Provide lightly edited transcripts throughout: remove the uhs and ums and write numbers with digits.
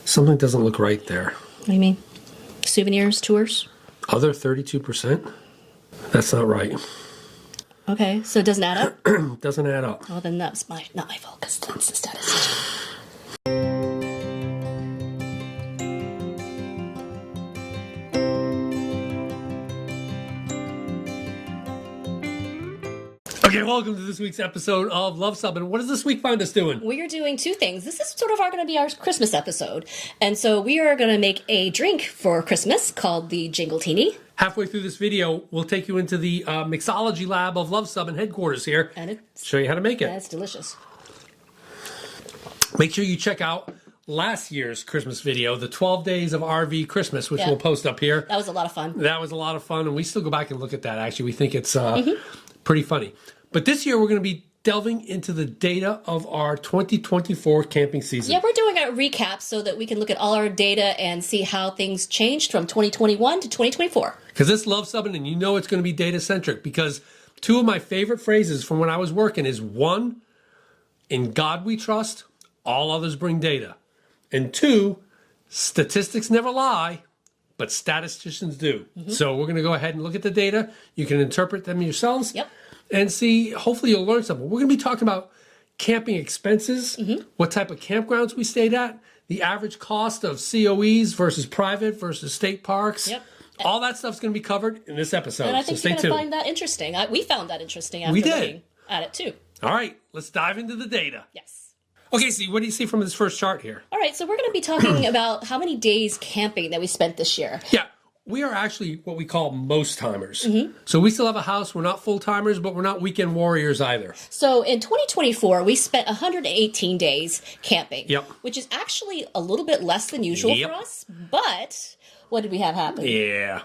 Something doesn't look right there. What do you mean? Souvenirs, tours? Other 32%? That's not right. Okay, so it doesn't add up? Doesn't add up. Well, then that's not my fault, because that's the statistician. Okay, welcome to this week's episode of Luv Subbin. What does this week find us doing? We are doing two things. This is sort of going to be our Christmas episode. And so we are going to make a drink for Christmas called the Jingletini. Halfway through this video, we'll take you into the Mixology Lab of Luv Subbin headquarters here. And show you how to make it. It's delicious. Make sure you check out last year's Christmas video, the 12 Days of RV Christmas, which we'll post up here. That was a lot of fun. That was a lot of fun, and we still go back and look at that, actually. We think it's pretty funny. But this year, we're going to be delving into the data of our 2024 camping season. Yeah, we're doing a recap so that we can look at all our data and see how things changed from 2021 to 2024. Because this Luv Subbin, and you know it's going to be data-centric, because two of my favorite phrases from when I was working is, one, in God we trust, all others bring data. And two, statistics never lie, but statisticians do. So we're going to go ahead and look at the data. You can interpret them yourselves. Yep. And see, hopefully you'll learn something. We're going to be talking about camping expenses, what type of campgrounds we stayed at, the average cost of COEs versus private versus state parks. Yep. All that stuff's going to be covered in this episode. And I think so you're stay going to tuned. find that interesting. We found that interesting after We did. looking at it too. All right, let's dive into the data. Yes. Okay, so what do you see from this first chart here? All right, so we're going to be talking about how many days camping that we spent this year. Yeah, we are actually what we call most timers. So we still have a house. We're not full timers, but we're not weekend warriors either. So in 2024, we spent 118 days camping, which is actually a little bit less than usual for us. But what did we have happen? Yeah,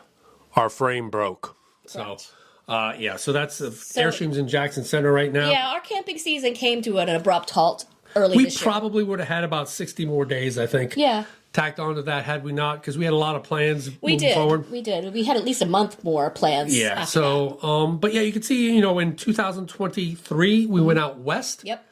our frame broke. So, so that's Airstream's in Jackson Center right now. Yeah, our camping season came to an abrupt halt early We this year. probably would have had about 60 more days, I think. Yeah. Tacked onto that had we not, because we had a lot of plans We moving did. forward. We did. We had at least a month more plans. Yeah. after So, but yeah, you can see, in 2023 we went out west. Yep.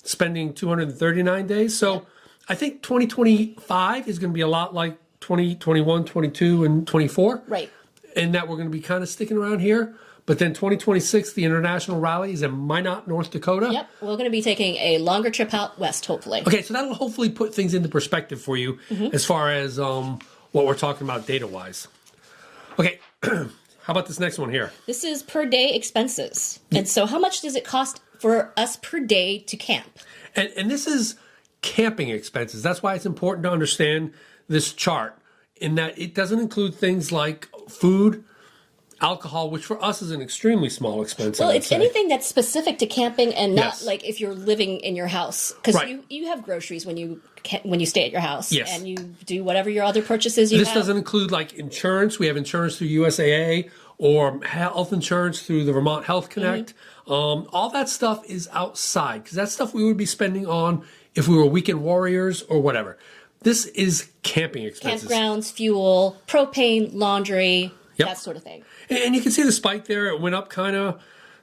Spending 239 days. So, I think 2025 is going to be a lot like 2021, 22, and 24. Right. And that we're going to be kind of sticking around here. But then 2026, the international rally is in Minot, North Dakota. Yep. We're going to be taking a longer trip out west, hopefully. Okay, so that'll hopefully put things into perspective for you as far as what we're talking about data-wise. Okay, how about this next one here? This is per day expenses. And so how much does it cost for us per day to camp? And this is camping expenses. That's why it's important to understand this chart, in that it doesn't include things like food, alcohol, which for us is an extremely small expense. Well, it's anything that's specific to camping and not like if you're living in your house. Because you have groceries when you stay at your house. Yes. And you do whatever your other purchases you have. This doesn't include like insurance. We have insurance through USAA or health insurance through the Vermont Health Connect. All that stuff is outside, because that's stuff we would be spending on if we were weekend warriors or whatever. This is camping expenses. Campgrounds, fuel, propane, laundry, that sort of thing. And you can see the spike there. It went up kind of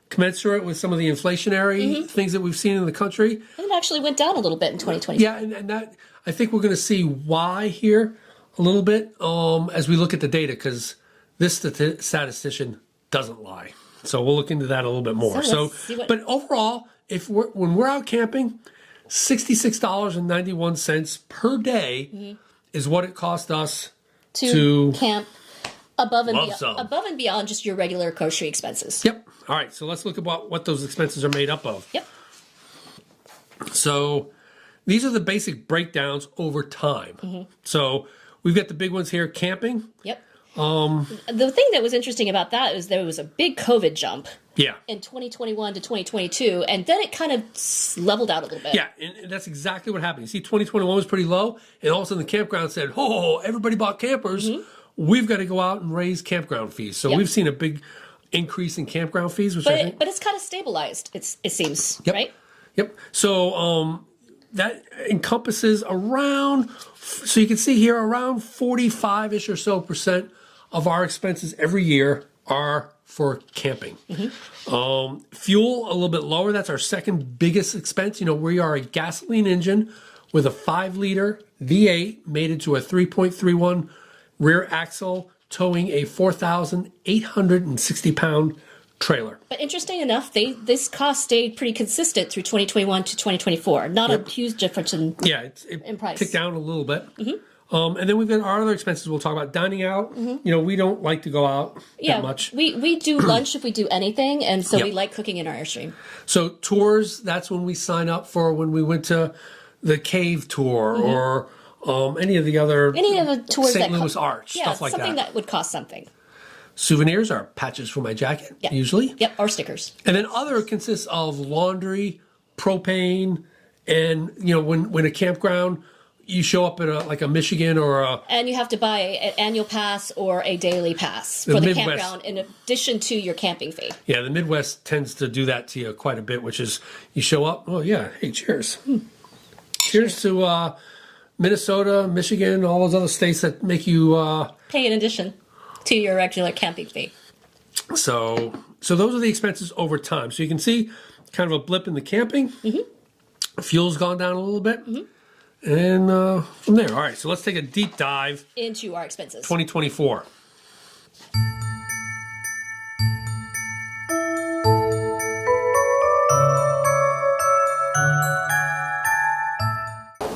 commensurate with some of the inflationary things that we've seen in the country. And it actually went down a little bit in 2020. Yeah, and that, I think we're going to see why here a little bit as we look at the data, because this statistician doesn't lie. So we'll look into that a little bit more. But overall, when we're out camping, $66.91 per day is what it cost us to camp above and beyond just your regular grocery expenses. Yep. All right. So let's look at what those expenses are made up of. Yep. So these are the basic breakdowns over time. So we've got the big ones here: camping. Yep. The thing that was interesting about that is there was a big COVID jump. Yeah. In 2021 to 2022, and then it kind of leveled out a little bit. Yeah, and that's exactly what happened. You see, 2021 was pretty low, and all of a sudden the campground said, "Oh, everybody bought campers. We've got to go out and raise campground fees." So we've seen a big increase in campground fees, which I think... But it's kind of stabilized, it seems, right? Yep. So that encompasses around, so you can see here, around 45-ish or so % of our expenses every year are for camping. Fuel, a little bit lower. That's our second biggest expense. We are a gasoline engine with a 5-liter V8 mated to a 3.31 rear axle, towing a 4,860-pound trailer. But interesting enough, this cost stayed pretty consistent through 2021 to 2024. Not a huge difference in price. Ticked down a little bit. And then we've got our other expenses we'll talk about. Dining out. You know, we don't like to go out that much. We do lunch if we do anything, and so we like cooking in our Airstream. So tours, that's when we sign up for when we went to the cave tour or any of the tours, St. Louis Arch, stuff like that. Something that would cost something. Souvenirs are patches for my jacket, usually. Yep, or stickers. And then other consists of laundry, propane, and, you know, when a campground, you show up at a Michigan or a... And you have to buy an annual pass or a daily pass for the campground in addition to your camping fee. Yeah, the Midwest tends to do that to you quite a bit, which is you show up, oh yeah, hey, cheers. Cheers to Minnesota, Michigan, all those other states that make you... pay in addition to your regular camping fee. So those are the expenses over time. So you can see kind of a blip in the camping. Fuel's gone down a little bit. And from there, all right, so let's take a deep dive into our expenses. 2024.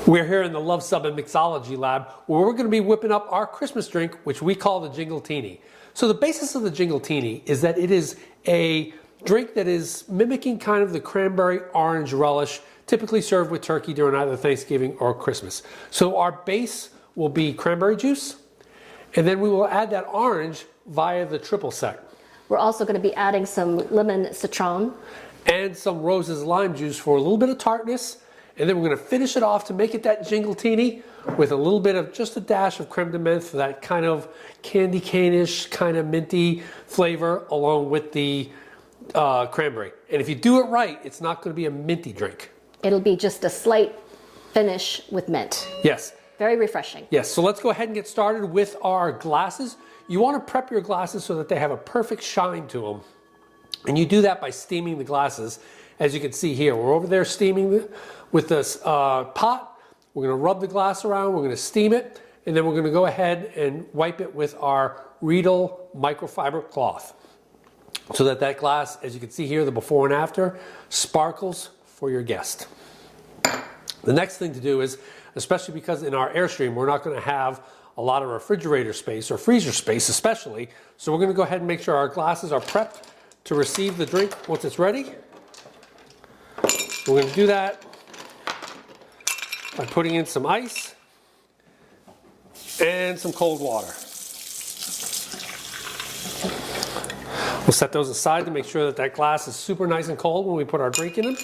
We're here in the Luv Subbin Mixology Lab, where we're going to be whipping up our Christmas drink, which we call the Jingletini. So the basis of the Jingletini is that it is a drink that is mimicking kind of the cranberry orange relish, typically served with turkey during either Thanksgiving or Christmas. So our base will be cranberry juice, and then we will add that orange via the triple sec. We're also going to be adding some lemon citron. And some Rose's lime juice for a little bit of tartness. And then we're going to finish it off to make it that Jingletini with a little bit of just a dash of creme de menthe for that kind of candy cane-ish, kind of minty flavor along with the cranberry. And if you do it right, it's not going to be a minty drink. It'll be just a slight finish with mint. Yes. Very refreshing. Yes, so let's go ahead and get started with our glasses. You want to prep your glasses so that they have a perfect shine to them. And you do that by steaming the glasses. As you can see here, we're over there steaming with this pot. We're going to rub the glass around, we're going to steam it, and then we're going to go ahead and wipe it with our Riedel microfiber cloth. So that glass, as you can see here, the before and after, sparkles for your guest. The next thing to do is, especially because in our Airstream we're not going to have a lot of refrigerator space or freezer space especially, so we're going to go ahead and make sure our glasses are prepped to receive the drink once it's ready. We're going to do that by putting in some ice and some cold water. We'll set those aside to make sure that glass is super nice and cold when we put our drink in them,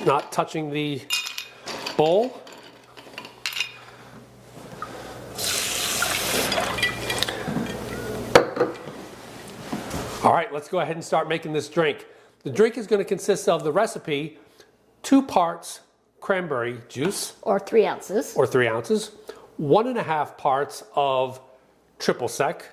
not touching the bowl. All right, let's go ahead and start making this drink. The drink is going to consist of the recipe, 2 parts cranberry juice. Or 3 ounces. Or 3 ounces. 1.5 parts of triple sec,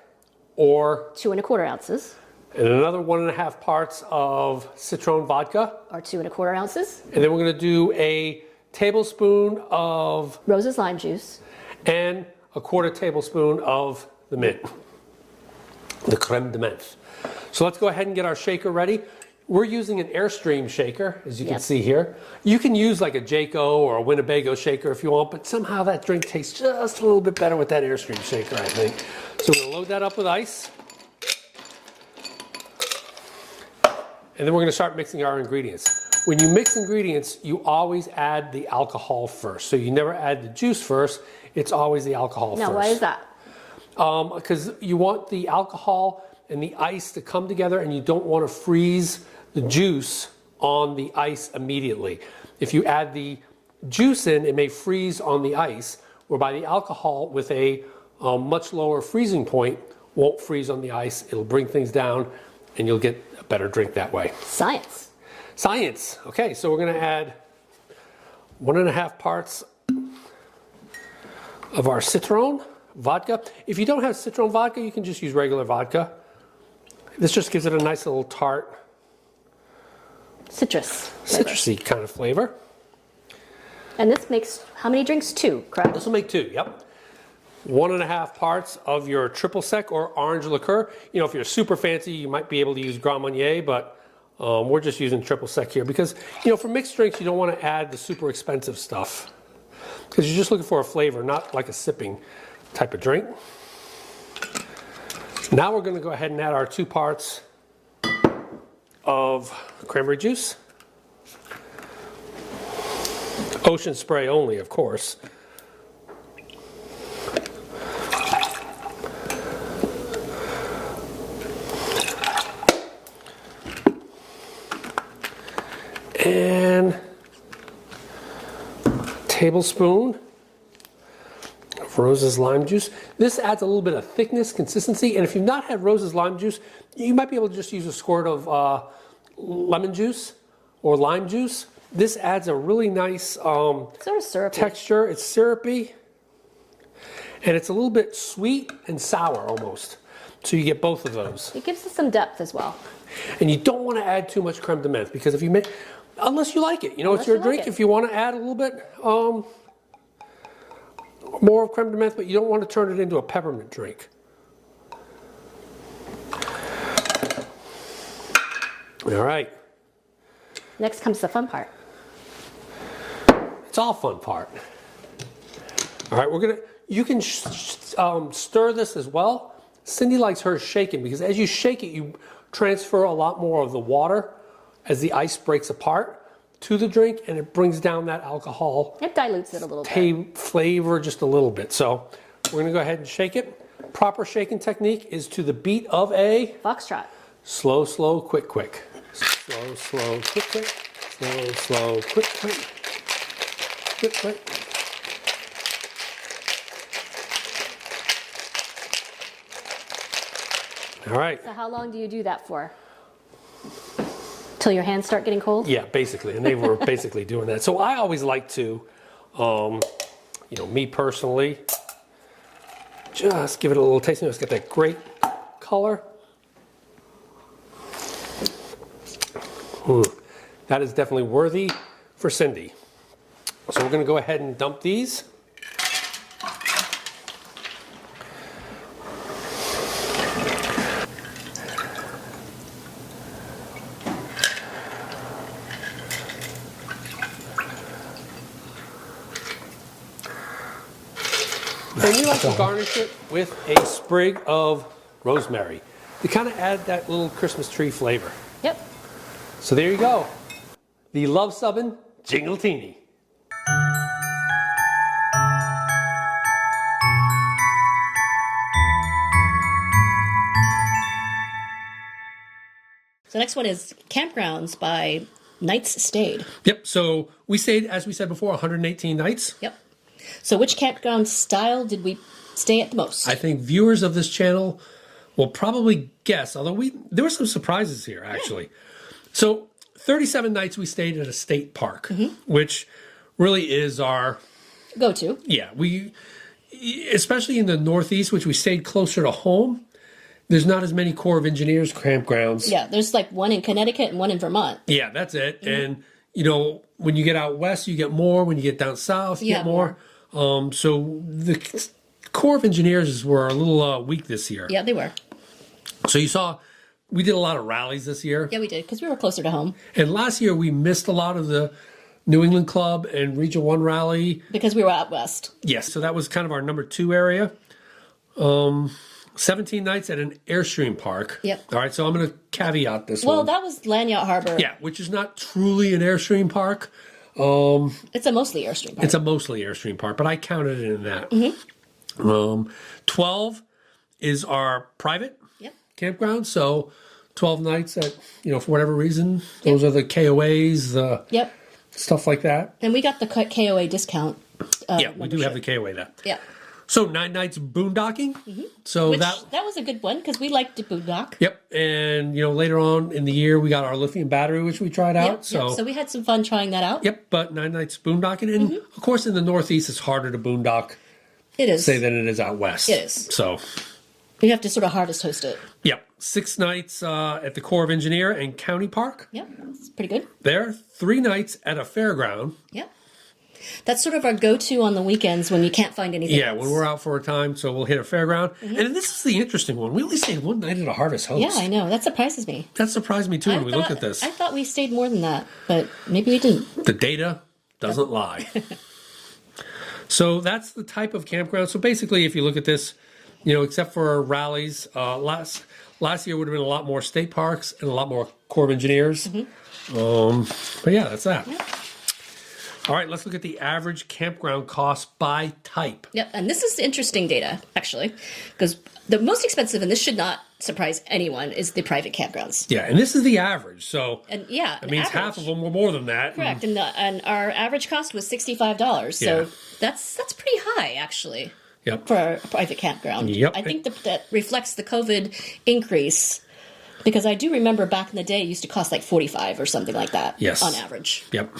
or 2 1/4 ounces. And another 1.5 parts of citron vodka. Or 2 1/4 ounces. And then we're going to do a tablespoon of Rose's lime juice. And a 1/4 tablespoon of the mint, the crème de menthe. So let's go ahead and get our shaker ready. We're using an Airstream shaker, as you can see here. You can use like a Jayco or a Winnebago shaker if you want, but somehow that drink tastes just a little bit better with that Airstream shaker, I think. So we're going to load that up with ice. And then we're going to start mixing our ingredients. When you mix ingredients, you always add the alcohol first. So you never add the juice first, it's always the alcohol first. Now, why is that? Because you want the alcohol and the ice to come together, and you don't want to freeze the juice on the ice immediately. If you add the juice in, it may freeze on the ice, whereby the alcohol with a much lower freezing point won't freeze on the ice. It'll bring things down, and you'll get a better drink that way. Science. Science. Okay, so we're going to add 1.5 parts of our citron vodka. If you don't have citron vodka, you can just use regular vodka. This just gives it a nice little tart, citrusy kind of flavor. And this makes how many drinks? 2, correct? This will make 2, yep. 1.5 parts of your triple sec or orange liqueur. You know, if you're super fancy, you might be able to use Grand Marnier, but we're just using triple sec here because, you know, for mixed drinks, you don't want to add the super expensive stuff because you're just looking for a flavor, not like a sipping type of drink. Now we're going to go ahead and add our 2 parts of cranberry juice. Ocean spray only, of course. And a tablespoon of Rose's lime juice. This adds a little bit of thickness, consistency, and if you've not had Rose's lime juice, you might be able to just use a squirt of lemon juice or lime juice. This adds a really nice sort of syrupy texture. It's syrupy, and it's a little bit sweet and sour almost. So you get both of those. It gives us some depth as well. And you don't want to add too much creme de menthe because if you make, unless you like it, you know, it's your drink. If you want to add a little bit more of creme de menthe, but you don't want to turn it into a peppermint drink. All right. Next comes the fun part. It's all fun part. All right, you can stir this as well. Cindy likes hers shaken because as you shake it, you transfer a lot more of the water as the ice breaks apart to the drink, and it brings down that alcohol. It dilutes it a little bit. Flavor just a little bit. So we're gonna go ahead and shake it. Proper shaking technique is to the beat of a foxtrot. Slow, slow, quick, quick. Slow, slow, quick, quick. Slow, slow, quick, quick. Quick, quick. All right. So how long do you do that for? Till your hands start getting cold? Yeah, basically. And they were basically doing that. So I always like to, you know, me personally, just give it a little taste. It's got that great color. That is definitely worthy for Cindy. So we're going to go ahead and dump these. And we like to garnish it with a sprig of rosemary to kind of add that little Christmas tree flavor. Yep. So there you go. The Luv Subbin Jingletini. So next one is Campgrounds by Nights Stayed. Yep, so we stayed, as we said before, 118 nights. Yep. So which campground style did we stay at the most? I think viewers of this channel will probably guess, although there were some surprises here, actually. Yeah. So 37 nights we stayed at a state park, which really is our go-to. Yeah, especially in the Northeast, which we stayed closer to home, there's not as many Corps of Engineers campgrounds. Yeah, there's like one in Connecticut and one in Vermont. Yeah, that's it. And, you know, when you get out west, you get more. When you get down south, you get more. So the Corps of Engineers were a little weak this year. Yeah, they were. So you saw, we did a lot of rallies this year. Yeah, we did, because we were closer to home. And last year we missed a lot of the New England Club and Region 1 rally. Because we were out west. Yes, so that was kind of our number 2 area. 17 nights at an Airstream park. Yep. All right, so I'm going to caveat this one. Well, that was Lanyard Harbor. Yeah, which is not truly an Airstream park. It's a mostly Airstream park. It's a mostly Airstream park, but I counted it in that. 12 is our private campground, so 12 nights at, you know, for whatever reason. Those are the KOAs, the stuff like that. And we got the KOA discount. Yeah, we do have the KOA that. Yeah. So 9 nights boondocking. So that was a good one because we liked to boondock. Yep, and you know later on in the year we got our lithium battery, which we tried out. So we had some fun trying that out. Yep, but 9 nights boondocking, and of course in the Northeast it's harder to boondock. It is. Say than it is out west. It is. So we have to sort of harvest host it. Yep, 6 nights at the Corps of Engineer and County Park. Yep, that's pretty good. There, 3 nights at a fairground. Yep. That's sort of our go-to on the weekends when you can't find anything else. When we're out for a time, so we'll hit a fairground. And this is the interesting one. We only stayed one night at a Harvest Host. Yeah, I know. That surprises me. That surprised me too when we looked at this. I thought we stayed more than that, but maybe we didn't. The data doesn't lie. So that's the type of campground. So basically, if you look at this, except for rallies, last year would have been a lot more state parks and a lot more Corps of Engineers. But yeah, that's that. Yep. All right, let's look at the average campground cost by type. Yep, and this is interesting data, actually, because the most expensive, and this should not surprise anyone, is the private campgrounds. Yeah, and this is the average, so that means average, half of them were more than that. Correct, and our average cost was $65, so that's pretty high, actually, for a private campground. Yep. I think that reflects the COVID increase. Because I do remember back in the day, it used to cost like $45 or something like that. Yes. On average. Yep.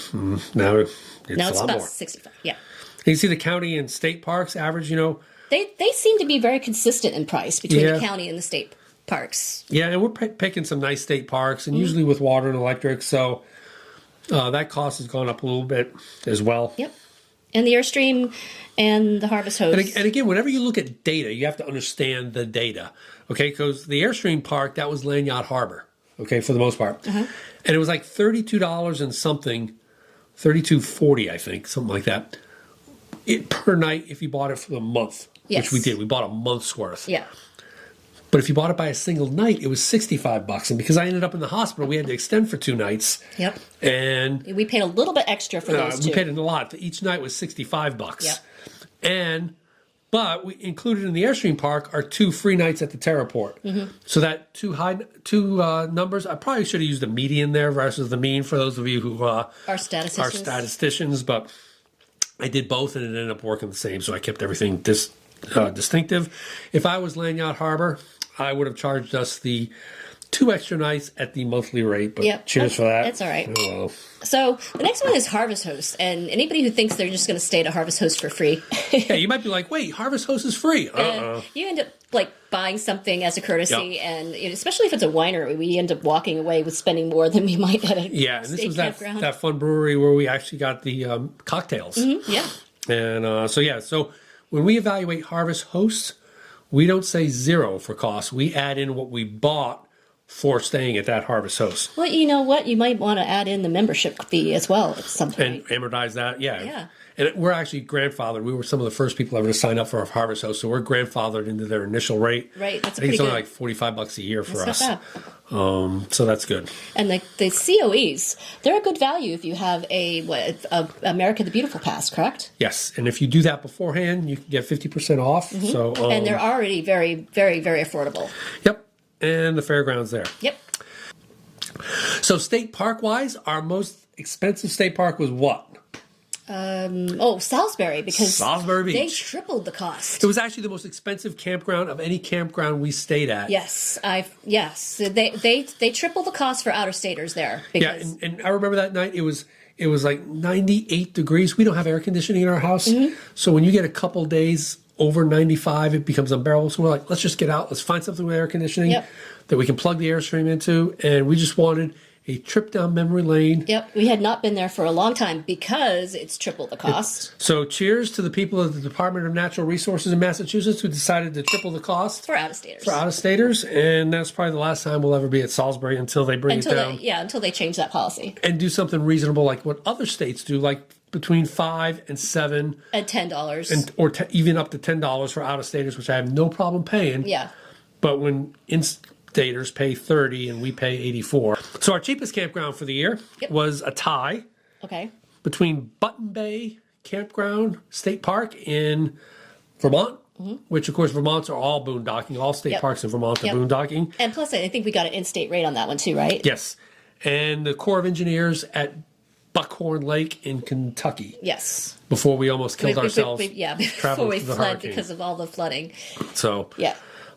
Now it's a lot about more. $65. Yeah. You see the county and state parks average, They seem to be very consistent in price between the county and the state parks. Yeah, and we're picking some nice state parks, and usually with water and electric, so that cost has gone up a little bit as well. Yep. And the AIrstream and the Harvest Host. And again, whenever you look at data, you have to understand the data, okay? Because the AIrstream park, that was Land Yacht Harbor, okay, for the most part. And it was like $32 and something, $32.40, I think, something like that, per night if you bought it for the month, which we did. We bought a month's worth. Yeah. But if you bought it by a single night, it was $65. And because I ended up in the hospital, we had to extend for 2 nights. Yep. And we paid a little bit extra for those two. We paid a lot. Each night was $65. Yep. But we included in the AIrstream park are 2 free nights at the Terraport. So that two numbers, I probably should have used a median there versus the mean for those of you who are statisticians. But I did both, and it ended up working the same. So I kept everything distinctive. If I was Land Yacht Harbor, I would have charged us the 2 extra nights at the monthly rate, but cheers for that. That's all right. Oh, well. So the next one is Harvest Host, and anybody who thinks they're just going to stay at a Harvest Host for free. Yeah, you might be like, wait, Harvest Host is free. You end up like buying something as a courtesy, and especially if it's a winery, we end up walking away with spending more than we might at a and this was that fun brewery where we actually got the cocktails. Yeah. And so when we evaluate Harvest Hosts, we don't say 0 for costs. We add in what we bought for staying at that Harvest Host. Well, you know what? You might want to add in the membership fee as well at some point. And amortize that, yeah. And we're actually grandfathered. We were some of the first people ever to sign up for a Harvest Host, so we're grandfathered into their initial rate. Right, that's I think it's only like $45 a year for us. Not bad. So that's good. And the COEs, they're a good value if you have a America the Beautiful pass, correct? Yes, and if you do that beforehand, you can get 50% off. So and they're already very, very, very affordable. Yep, and the fairground's there. Yep. So state park-wise, our most expensive state park was what? Salisbury, because Salisbury Beach. They tripled the cost. It was actually the most expensive campground of any campground we stayed at. Yes, they tripled the cost for out-of-staters there. Because and I remember that night it was like 98 degrees. We don't have air conditioning in our house, so when you get a couple days over 95, it becomes unbearable. So we're like, let's just get out. Let's find something with air conditioning that we can plug the AIrstream into, and we just wanted a trip down memory lane. Yep, we had not been there for a long time because it's triple the cost. So cheers to the people at the Department of Natural Resources in Massachusetts who decided to triple the cost. For out-of-staters. For out-of-staters, and that's probably the last time we'll ever be at Salisbury until they bring it down. Until they change that policy. And do something reasonable like what other states do, like between $5 and $7. And $10. Or even up to $10 for out-of-staters, which I have no problem paying. Yeah. But when in-staters pay $30 and we pay $84. So our cheapest campground for the year was a tie between Button Bay Campground State Park in Vermont, which of course Vermont's are all boondocking. All state parks in Vermont are boondocking. And plus I think we got an in-state rate on that one too, right? Yes. And the Corps of Engineers at Buckhorn Lake in Kentucky. Yes. Before we almost killed ourselves. Before we fled because of all the flooding. So,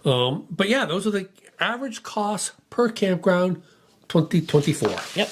but yeah, those are the average costs per campground 2024. Yep.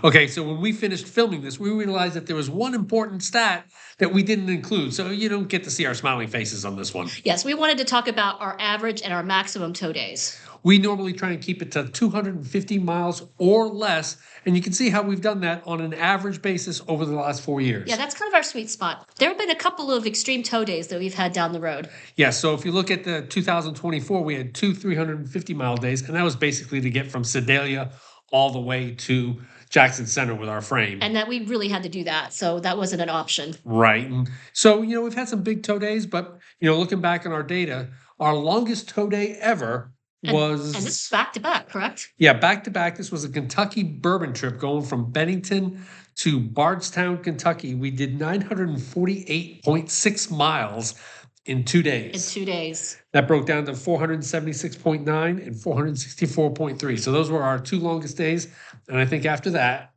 Okay, so when we finished filming this, we realized that there was one important stat that we didn't include. So you don't get to see our smiling faces on this one. Yes, we wanted to talk about our average and our maximum tow days. We normally try and keep it to 250 miles or less, and you can see how we've done that on an average basis over the last 4 years. Yeah, that's kind of our sweet spot. There have been a couple of extreme tow days that we've had down the road. Yeah, so if you look at the 2024, we had two 350-mile days, and that was basically to get from Sedalia all the way to Jackson Center with our frame. And that we really had to do that, so that wasn't an option. Right. And so, we've had some big tow days, but, looking back on our data, our longest tow day ever was... And this is back-to-back, correct? Yeah, back-to-back. This was a Kentucky bourbon trip going from Bennington to Bardstown, Kentucky. We did 948.6 miles in 2 days. In 2 days. That broke down to 476.9 and 464.3. So those were our 2 longest days. And I think after that,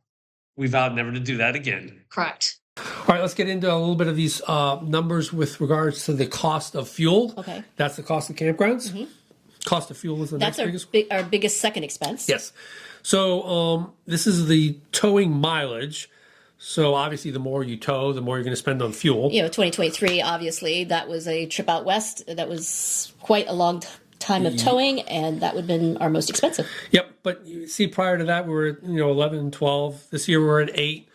we vowed never to do that again. Correct. All right, let's get into a little bit of these numbers with regards to the cost of fuel. Okay. That's the cost of campgrounds. Mm-hmm. Cost of fuel is the next biggest. That's our biggest second expense. Yes. So this is the towing mileage. So obviously, the more you tow, the more you're going to spend on fuel. 2023, obviously, that was a trip out west. That was quite a long time of towing, and that would have been our most expensive. Yep. But you see, prior to that, we were at 11, 12. This year, we're at 8.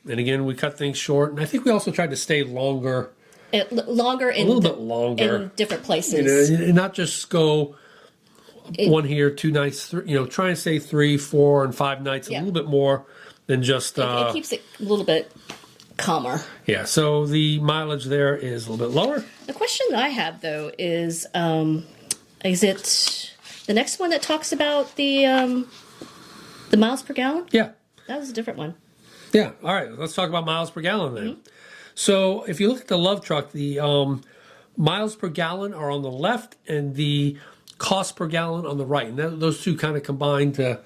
And again, we cut things short. And I think we also tried to stay longer. A little bit longer. In different places. And not just go 1 here, 2 nights, 3, try and stay 3, 4, and 5 nights, a little bit more than just... it keeps it a little bit calmer. Yeah, so the mileage there is a little bit lower. The question I have, though, is it the next one that talks about the miles per gallon? Yeah. That was a different one. Yeah, all right, let's talk about miles per gallon then. Mm-hmm. So if you look at the Luv truck, the miles per gallon are on the left and the cost per gallon on the right. And those two kind of combine to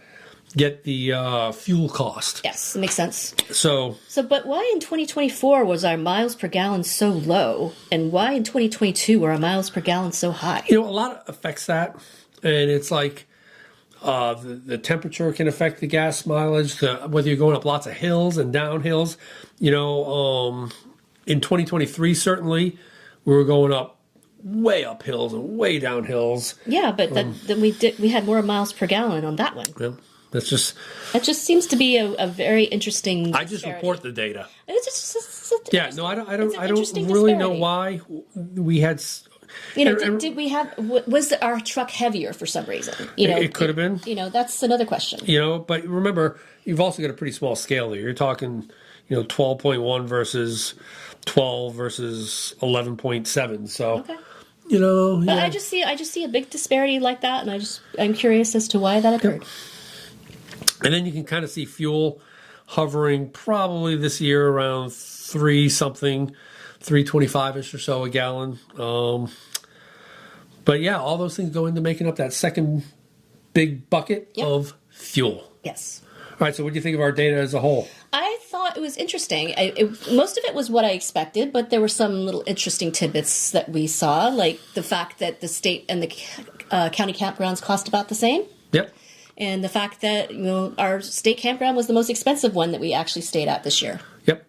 get the fuel cost. Yes, it makes sense. So, but why in 2024 was our miles per gallon so low? And why in 2022 were our miles per gallon so high? A lot affects that. And it's like the temperature can affect the gas mileage, whether you're going up lots of hills and down hills. In 2023, certainly, we were going up way up hills and way down hills. Yeah, but then we had more miles per gallon on that one. Yeah, that just seems to be a very interesting. I just report the data. It's I don't really know why we had. Did we have? Was our truck heavier for some reason? It could have been. That's another question. But remember, you've also got a pretty small scale there. You're talking, 12.1 versus 12 versus 11.7. So, okay. But I just see a big disparity like that, and I'm curious as to why that occurred. Yep. And then you can kind of see fuel hovering probably this year around 3.25-ish or so a gallon. But yeah, all those things go into making up that second big bucket of fuel. Yes. All right, so what do you think of our data as a whole? I thought it was interesting. Most of it was what I expected, but there were some little interesting tidbits that we saw, like the fact that the state and the county campgrounds cost about the same. Yep. And the fact that our state campground was the most expensive one that we actually stayed at this year. Yep.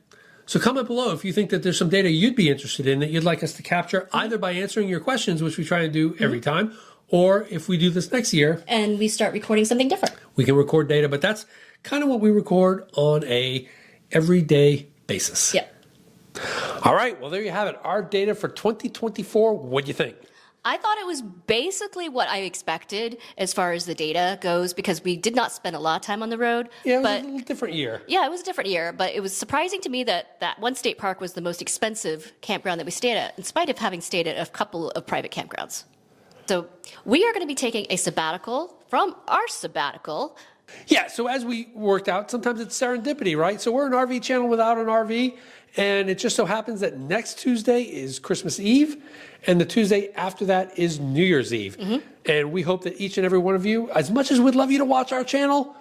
So comment below if you think that there's some data you'd be interested in that you'd like us to capture, either by answering your questions, which we try and do every time, or if we do this next year. And we start recording something different. We can record data, but that's kind of what we record on a everyday basis. Yep. All right. Well, there you have it. Our data for 2024. What do you think? I thought it was basically what I expected as far as the data goes, because we did not spend a lot of time on the road. Yeah, it was a little different year. Yeah, it was a different year, but it was surprising to me that one state park was the most expensive campground that we stayed at, in spite of having stayed at a couple of private campgrounds. So we are going to be taking a sabbatical from our sabbatical. Yeah, so as we worked out, sometimes it's serendipity, right? So we're an RV channel without an RV, and it just so happens that next Tuesday is Christmas Eve, and the Tuesday after that is New Year's Eve. Mm-hmm. And we hope that each and every one of you, as much as we'd love you to watch our channel,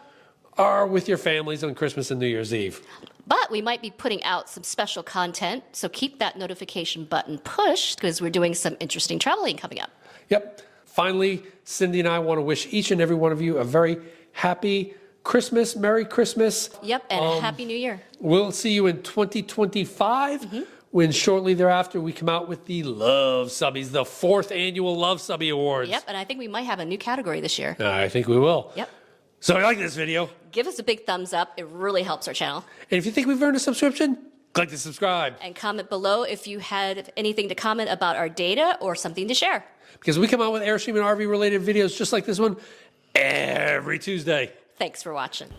are with your families on Christmas and New Year's Eve. But we might be putting out some special content, so keep that notification button pushed, because we're doing some interesting traveling coming up. Yep. Finally, Cindy and I want to wish each and every one of you a very happy Christmas, Merry Christmas. Yep, and Happy New Year. We'll see you in 2025 when shortly thereafter we come out with the Luv Subbies, the 4th annual Luv Subby Awards. Yep, and I think we might have a new category this year. I think we will. Yep. So if you like this video, Give us a big thumbs up. It really helps our channel. and if you think we've earned a subscription, click the subscribe. And comment below if you had anything to comment about our data or something to share. Because we come out with AIrstream and RV related videos just like this one every Tuesday. Thanks for watching.